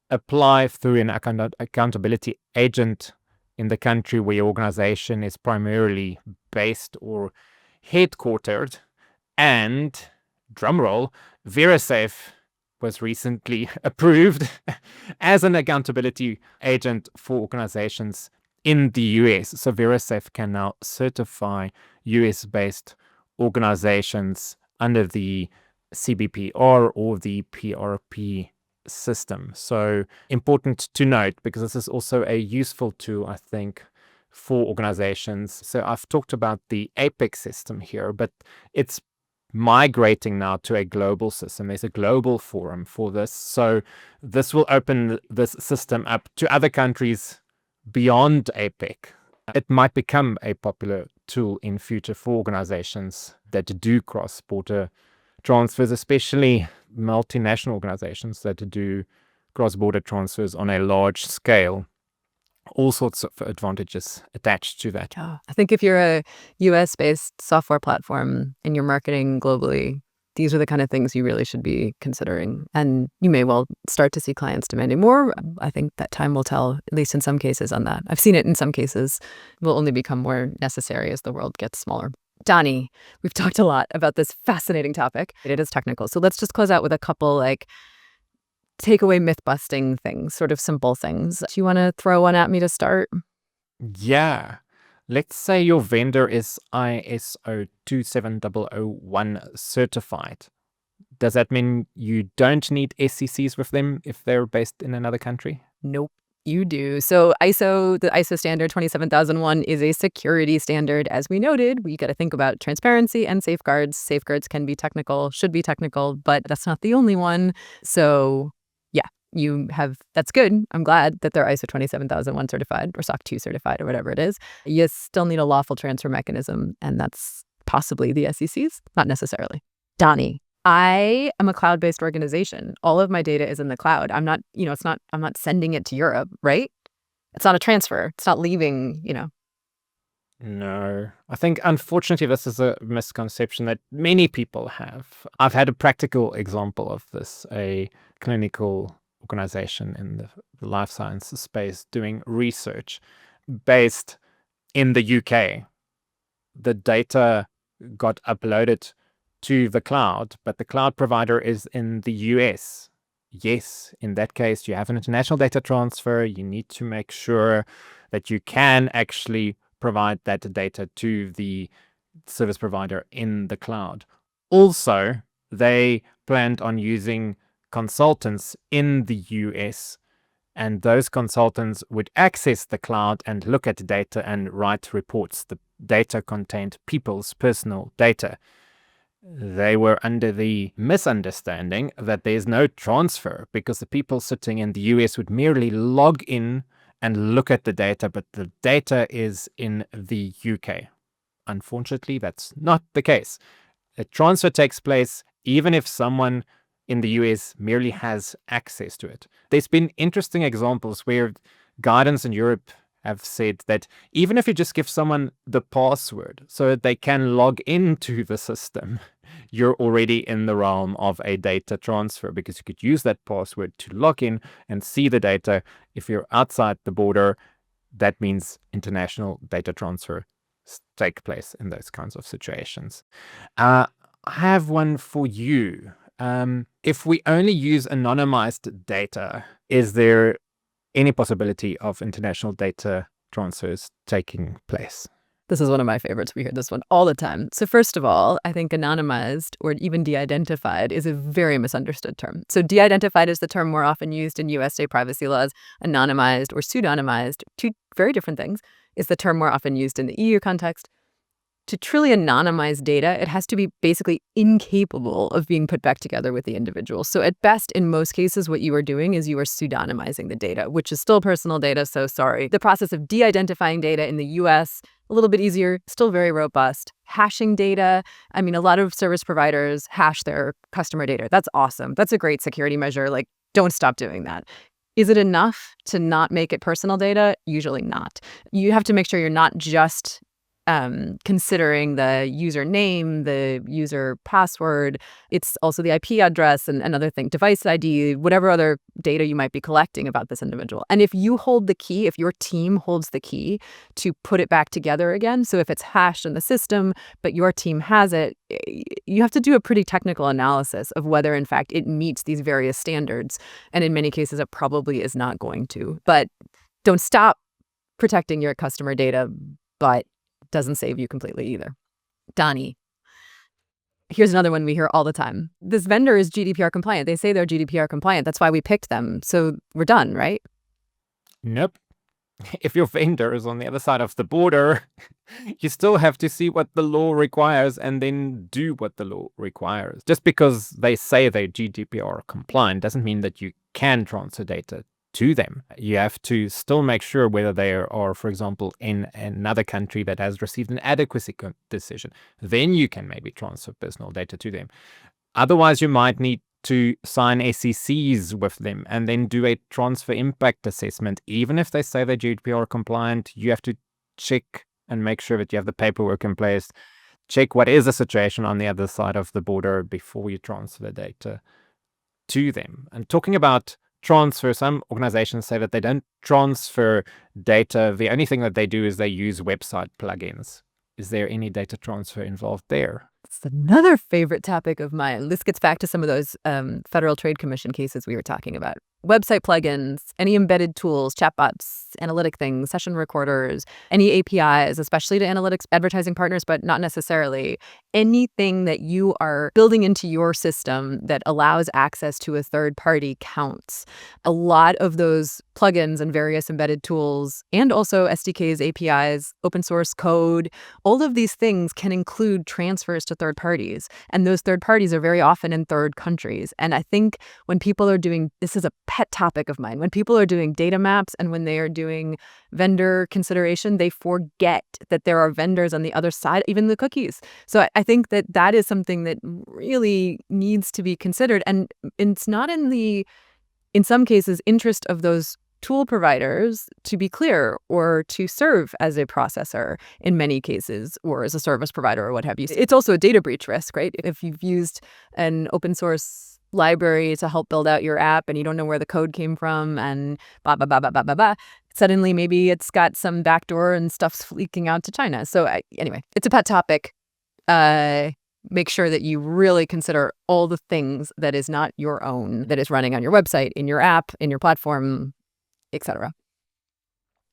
apply through an accountability agent in the country where your organization is primarily based or headquartered. And, drumroll, VeriSafe was recently approved as an accountability agent for organizations in the US. So VeriSafe can now certify US-based organizations under the CBPR or the PRP system. So important to note, because this is also a useful tool, I think, for organizations. So I've talked about the APEC system here, but it's migrating now to a global system. There's a global forum for this. So this will open this system up to other countries beyond APEC. It might become a popular tool in future for organizations that do cross-border transfers, especially multinational organizations that do cross-border transfers on a large scale. All sorts of advantages attached to that.
Yeah. I think if you're a US-based software platform and you're marketing globally, these are the kind of things you really should be considering. And you may well start to see clients demanding more. I think that time will tell, at least in some cases, on that. I've seen it in some cases. It will only become more necessary as the world gets smaller. Danie, we've talked a lot about this fascinating topic. It is technical. So let's just close out with a couple takeaway myth-busting things, sort of simple things. Do you want to throw one at me to start?
Yeah. Let's say your vendor is ISO 27001 certified. Does that mean you don't need SCCs with them if they're based in another country?
Nope. You do. So the ISO standard 27001 is a security standard. As we noted, we got to think about transparency and safeguards. Safeguards can be technical, should be technical, but that's not the only one. So that's good. I'm glad that they're ISO 27001 certified or SOC 2 certified or whatever it is. You still need a lawful transfer mechanism, and that's possibly the SCCs, not necessarily. Danie, I am a cloud-based organization. All of my data is in the cloud. I'm not sending it to Europe, right? It's not a transfer. It's not leaving,
No. I think, unfortunately, this is a misconception that many people have. I've had a practical example of this, a clinical organization in the life sciences space doing research based in the UK. The data got uploaded to the cloud, but the cloud provider is in the US. Yes, in that case, you have an international data transfer. You need to make sure that you can actually provide that data to the service provider in the cloud. Also, they planned on using consultants in the US, and those consultants would access the cloud and look at data and write reports. The data contained people's personal data. They were under the misunderstanding that there's no transfer because the people sitting in the US would merely log in and look at the data, but the data is in the UK. Unfortunately, that's not the case. A transfer takes place even if someone in the US merely has access to it. There's been interesting examples where guidance in Europe have said that even if you just give someone the password so that they can log into the system, you're already in the realm of a data transfer, because you could use that password to log in and see the data. If you're outside the border, that means international data transfer take place in those kinds of situations. I have one for you. If we only use anonymized data, is there any possibility of international data transfers taking place?
This is one of my favorites. We hear this one all the time. So first of all, I think anonymized or even de-identified is a very misunderstood term. So de-identified is the term more often used in U.S. state privacy laws. Anonymized or pseudonymized, two very different things, is the term more often used in the EU context. To truly anonymize data, it has to be basically incapable of being put back together with the individual. So at best, in most cases, what you are doing is you are pseudonymizing the data, which is still personal data, so sorry. The process of de-identifying data in the US, a little bit easier, still very robust. Hashing data, I mean, a lot of service providers hash their customer data. That's awesome. That's a great security measure. Like, don't stop doing that. Is it enough to not make it personal data? Usually not. You have to make sure you're not just considering the username, the user password. It's also the IP address and another thing, device ID, whatever other data you might be collecting about this individual. And if you hold the key, if your team holds the key to put it back together again, so if it's hashed in the system, but your team has it, you have to do a pretty technical analysis of whether, in fact, it meets these various standards. And in many cases, it probably is not going to. But don't stop protecting your customer data, but doesn't save you completely either. Danie, here's another one we hear all the time. This vendor is GDPR compliant. They say they're GDPR compliant. That's why we picked them. So we're done, right?
Nope. If your vendor is on the other side of the border, you still have to see what the law requires and then do what the law requires. Just because they say they're GDPR compliant doesn't mean that you can transfer data to them. You have to still make sure whether they are, for example, in another country that has received an adequacy decision. Then you can maybe transfer personal data to them. Otherwise, you might need to sign SCCs with them and then do a transfer impact assessment. Even if they say they're GDPR compliant, you have to check and make sure that you have the paperwork in place. Check what is the situation on the other side of the border before you transfer the data to them. And talking about transfer, some organizations say that they don't transfer data. The only thing that they do is they use website plugins. Is there any data transfer involved there?
It's another favorite topic of mine. This gets back to some of those Federal Trade Commission cases we were talking about. Website plugins, any embedded tools, chatbots, analytic things, session recorders, any APIs, especially to analytics advertising partners, but not necessarily. Anything that you are building into your system that allows access to a third party counts. A lot of those plugins and various embedded tools, and also SDKs, APIs, open source code, all of these things can include transfers to third parties. And those third parties are very often in third countries. And I think when people are doing, this is a pet topic of mine, when people are doing data maps and when they are doing vendor consideration, they forget that there are vendors on the other side, even the cookies. So I think that that is something that really needs to be considered. And it's not in some cases, interest of those tool providers to be clear or to serve as a processor in many cases, or as a service provider or what have you. It's also a data breach risk, right? If you've used an open source library to help build out your app and you don't know where the code came from and blah, blah, blah, blah, blah, blah, blah, suddenly maybe it's got some backdoor and stuff's leaking out to China. So anyway, it's a pet topic. Make sure that you really consider all the things that is not your own, that is running on your website, in your app, in your platform, etc.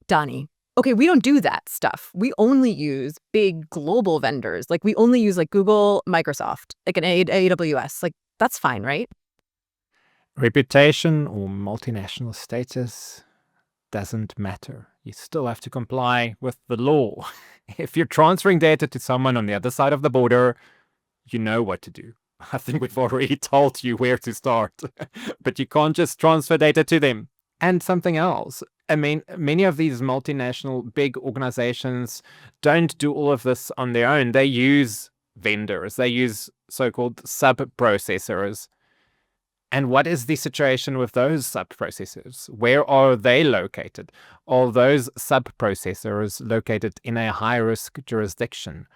Danie. Okay, we don't do that stuff. We only use big global vendors. Like we only use like Google, Microsoft, like an AWS. Like that's fine, right?
Reputation or multinational status doesn't matter. You still have to comply with the law. If you're transferring data to someone on the other side of the border, you know what to do. I think we've already told you where to start, but you can't just transfer data to them. And something else, I mean, many of these multinational big organizations don't do all of this on their own. They use vendors. They use so-called sub-processors. And what is the situation with those sub-processors? Where are they located? Are those sub-processors located in a high-risk jurisdiction?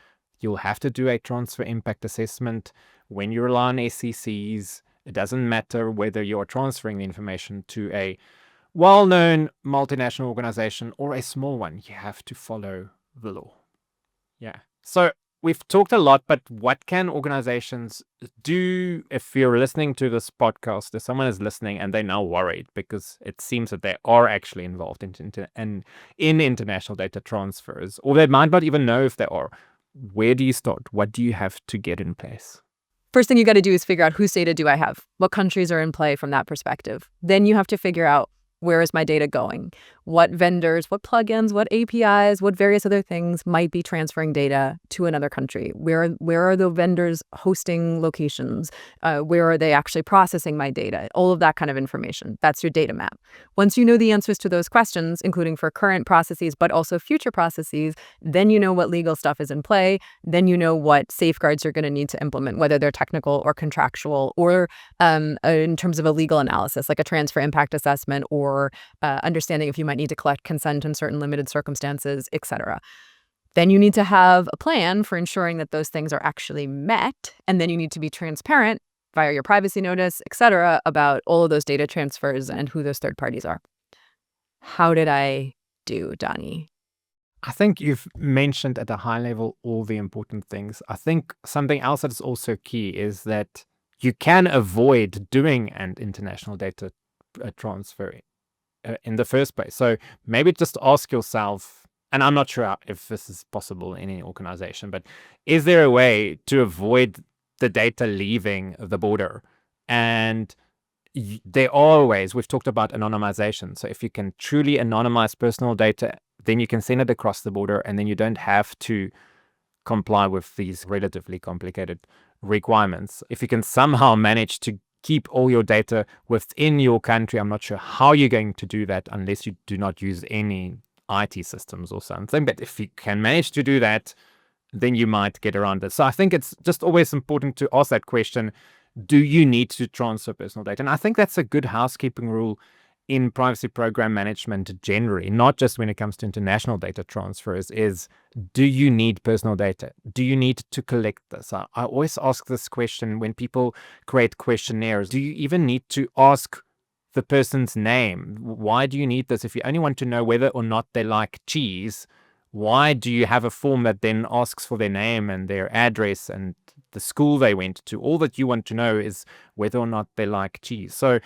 You'll have to do a transfer impact assessment when you rely on SCCs. It doesn't matter whether you're transferring the information to a well-known multinational organization or a small one. You have to follow the law. Yeah. So we've talked a lot, but what can organizations do if you're listening to this podcast, if someone is listening and they're now worried because it seems that they are actually involved in international data transfers, or they might not even know if they are. Where do you start? What do you have to get in place?
First thing you got to do is figure out whose data do I have? What countries are in play from that perspective? Then you have to figure out, where is my data going? What vendors, what plugins, what APIs, what various other things might be transferring data to another country? Where are the vendors hosting locations? Where are they actually processing my data? All of that kind of information. That's your data map. Once you know the answers to those questions, including for current processes, but also future processes, then you know what legal stuff is in play. Then you know what safeguards you're going to need to implement, whether they're technical or contractual, or in terms of a legal analysis, like a transfer impact assessment, or understanding if you might need to collect consent in certain limited circumstances, etc. Then you need to have a plan for ensuring that those things are actually met, and then you need to be transparent via your privacy notice, etc., about all of those data transfers and who those third parties are. How did I do, Danie?
I think you've mentioned at a high level all the important things. I think something else that is also key is that you can avoid doing an international data transfer in the first place. So maybe just ask yourself, and I'm not sure if this is possible in any organization, but is there a way to avoid the data leaving the border? And there are ways. We've talked about anonymization. So if you can truly anonymize personal data, then you can send it across the border, and then you don't have to comply with these relatively complicated requirements. If you can somehow manage to keep all your data within your country, I'm not sure how you're going to do that unless you do not use any IT systems or something. But if you can manage to do that, then you might get around it. So I think it's just always important to ask that question, do you need to transfer personal data? And I think that's a good housekeeping rule in privacy program management generally, not just when it comes to international data transfers, is do you need personal data? Do you need to collect this? I always ask this question when people create questionnaires. Do you even need to ask the person's name? Why do you need this? If you only want to know whether or not they like cheese, why do you have a form that then asks for their name and their address and the school they went to? All that you want to know is whether or not they like cheese. So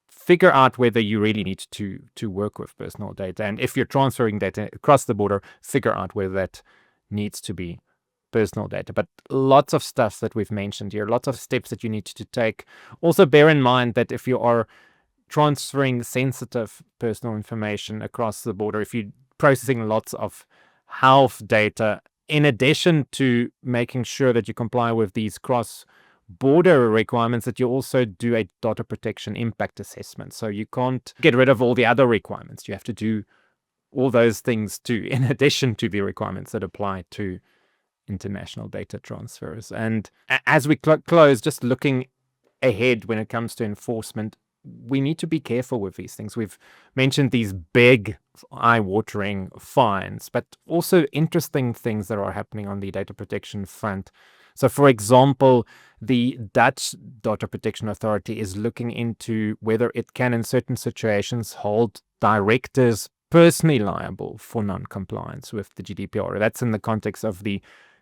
figure out whether you really need to work with personal data. And if you're transferring data across the border, figure out whether that needs to be personal data. But lots of stuff that we've mentioned here, lots of steps that you need to take. Also bear in mind that if you are transferring sensitive personal information across the border, if you're processing lots of health data, in addition to making sure that you comply with these cross-border requirements, that you also do a data protection impact assessment. So you can't get rid of all the other requirements. You have to do all those things too, in addition to the requirements that apply to international data transfers. And as we close, just looking ahead when it comes to enforcement, we need to be careful with these things. We've mentioned these big, eye-watering fines, but also interesting things that are happening on the data protection front. So, for example, the Dutch Data Protection Authority is looking into whether it can, in certain situations, hold directors personally liable for non-compliance with the GDPR. That's in the context of the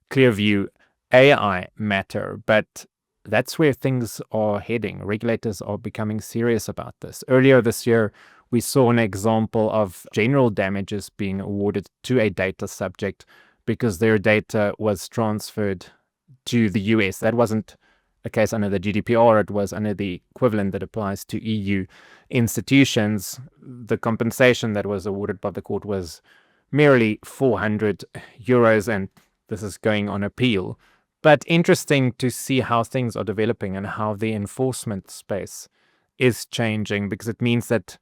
Clearview AI matter, but that's where things are heading. Regulators are becoming serious about this. Earlier this year, we saw an example of general damages being awarded to a data subject because their data was transferred to the US. That wasn't a case under the GDPR, it was under the equivalent that applies to EU institutions. The compensation that was awarded by the court was merely €400, and this is going on appeal. But interesting to see how things are developing and how the enforcement space is changing, because it means that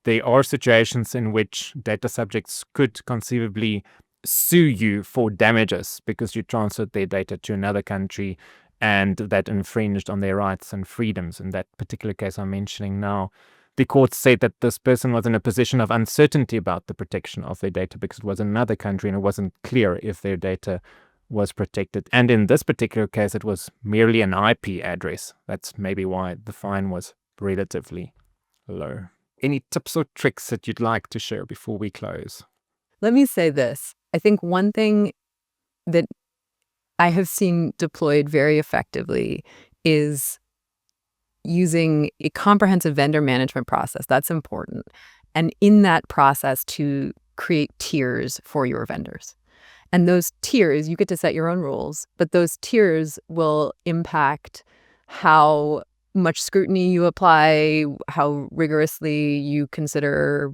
there are situations in which data subjects could conceivably sue you for damages because you transferred their data to another country and that infringed on their rights and freedoms. In that particular case I'm mentioning now, the court said that this person was in a position of uncertainty about the protection of their data because it was in another country and it wasn't clear if their data was protected. And in this particular case, it was merely an IP address. That's maybe why the fine was relatively low. Any tips or tricks that you'd like to share before we close?
Let me say this. I think one thing that I have seen deployed very effectively is using a comprehensive vendor management process. That's important. And in that process, to create tiers for your vendors. And those tiers, you get to set your own rules, but those tiers will impact how much scrutiny you apply, how rigorously you consider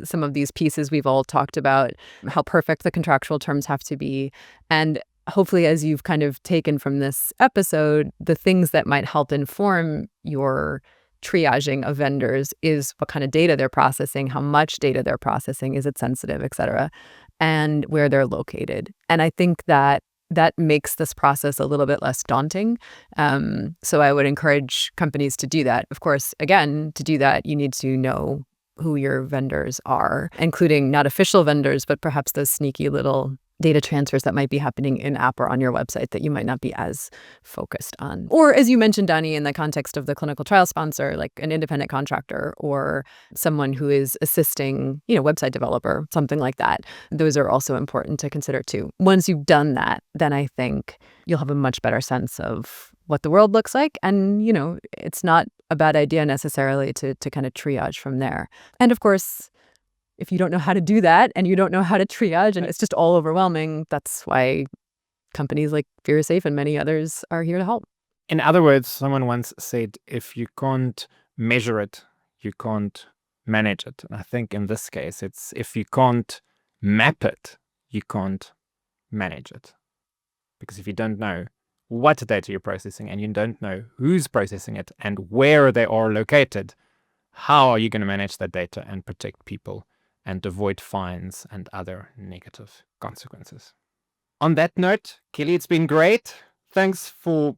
some of these pieces we've all talked about, how perfect the contractual terms have to be. And hopefully, as you've kind of taken from this episode, the things that might help inform your triaging of vendors is what kind of data they're processing, how much data they're processing, is it sensitive, et cetera, and where they're located. And I think that makes this process a little bit less daunting. So I would encourage companies to do that. Of course, again, to do that, you need to know who your vendors are, including not official vendors, but perhaps those sneaky little data transfers that might be happening in-app or on your website that you might not be as focused on. Or as you mentioned, Danie, in the context of the clinical trial sponsor, like an independent contractor or someone who is assisting, website developer, something like that. Those are also important to consider too. Once you've done that, then I think you'll have a much better sense of what the world looks like. And, it's not a bad idea necessarily to kind of triage from there. And of course, if you don't know how to do that and you don't know how to triage and it's just all overwhelming, that's why companies like VeraSafe and many others are here to help.
In other words, someone once said, if you can't measure it, you can't manage it. And I think in this case, it's if you can't map it, you can't manage it. Because if you don't know what data you're processing and you don't know who's processing it and where they are located, how are you going to manage that data and protect people and avoid fines and other negative consequences? On that note, Kellie, it's been great. Thanks for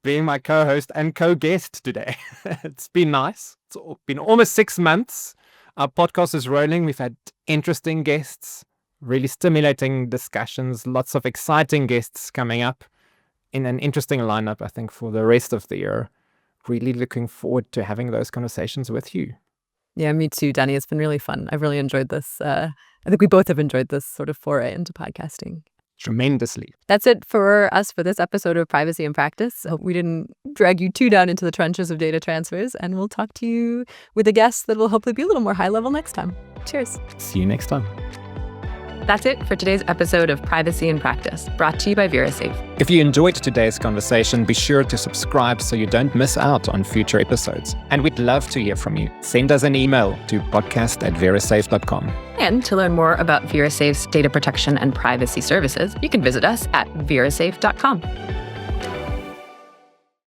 being my co-host and co-guest today. It's been nice. It's been almost 6 months. Our podcast is rolling. We've had interesting guests, really stimulating discussions, lots of exciting guests coming up in an interesting lineup, I think, for the rest of the year. Really looking forward to having those conversations with you.
Yeah, me too, Danie. It's been really fun. I've really enjoyed this. I think we both have enjoyed this sort of foray into podcasting.
Tremendously.
That's it for us for this episode of Privacy in Practice. Hope we didn't drag you too down into the trenches of data transfers, and we'll talk to you with a guest that will hopefully be a little more high level next time. Cheers.
See you next time.
That's it for today's episode of Privacy in Practice, brought to you by VeraSafe.
If you enjoyed today's conversation, be sure to subscribe so you don't miss out on future episodes. And we'd love to hear from you. Send us an email to podcast@verasafe.com.
And to learn more about VeraSafe's data protection and privacy services, you can visit us at verasafe.com.